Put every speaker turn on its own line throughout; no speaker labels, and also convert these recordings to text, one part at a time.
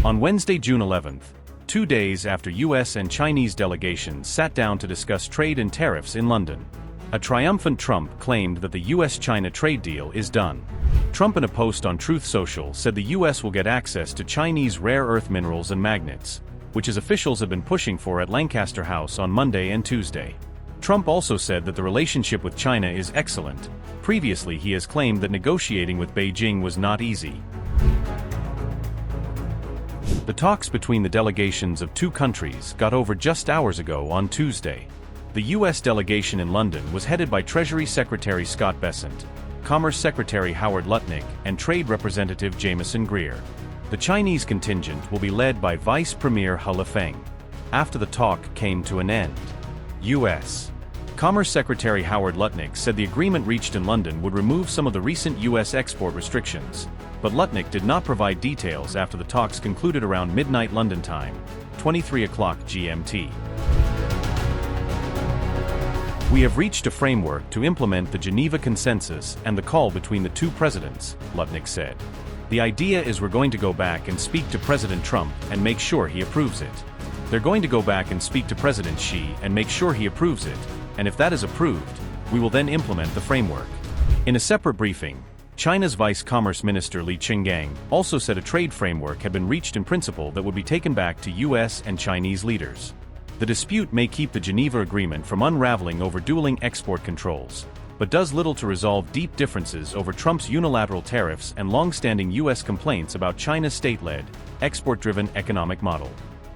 On Wednesday, June 11th, 2 days after US and Chinese delegations sat down to discuss trade and tariffs in London, a triumphant Trump claimed that the US-China trade deal is done. Trump, in a post on Truth Social, said the US will get access to Chinese rare earth minerals and magnets, which his officials have been pushing for at Lancaster House on Monday and Tuesday. Trump also said that the relationship with China is excellent. Previously, he has claimed that negotiating with Beijing was not easy. The talks between the delegations of two countries got over just hours ago on Tuesday. The U.S. delegation in London was headed by Treasury Secretary Scott Bessent, Commerce Secretary Howard Lutnick, and Trade Representative Jameson Greer. The Chinese contingent will be led by Vice Premier He Lifeng. After the talk came to an end, U.S. Commerce Secretary Howard Lutnick said the agreement reached in London would remove some of the recent U.S. export restrictions, but Lutnick did not provide details after the talks concluded around midnight London time, 23 o'clock GMT. We have reached a framework to implement the Geneva Consensus and the call between the two presidents, Lutnick said. The idea is we're going to go back and speak to President Trump and make sure he approves it. They're going to go back and speak to President Xi and make sure he approves it, and if that is approved, we will then implement the framework. In a separate briefing, China's Vice Commerce Minister Li Qinggang also said a trade framework had been reached in principle that would be taken back to US and Chinese leaders. The dispute may keep the Geneva Agreement from unraveling over dueling export controls, but does little to resolve deep differences over Trump's unilateral tariffs and long-standing US complaints about China's state-led, export-driven economic model.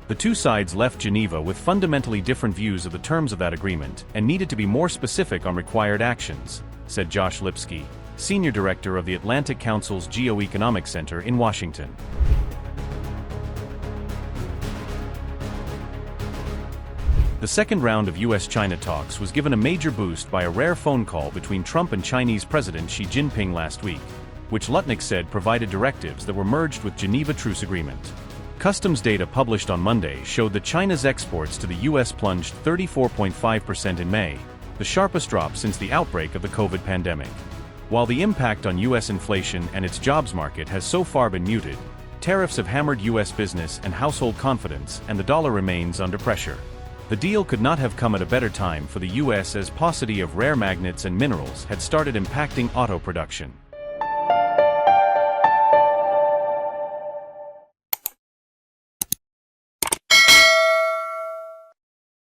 The two sides left Geneva with fundamentally different views of the terms of that agreement and needed to be more specific on required actions, said Josh Lipsky, Senior Director of the Atlantic Council's Geoeconomic Center in Washington. The second round of US-China talks was given a major boost by a rare phone call between Trump and Chinese President Xi Jinping last week, which Lutnick said provided directives that were merged with Geneva Truce Agreement. Customs data published on Monday showed that China's exports to the US plunged 34.5% in May, the sharpest drop since the outbreak of the COVID pandemic. While the impact on US inflation and its jobs market has so far been muted, tariffs have hammered US business and household confidence, and the dollar remains under pressure. The deal could not have come at a better time for the US, as paucity of rare magnets and minerals had started impacting auto production.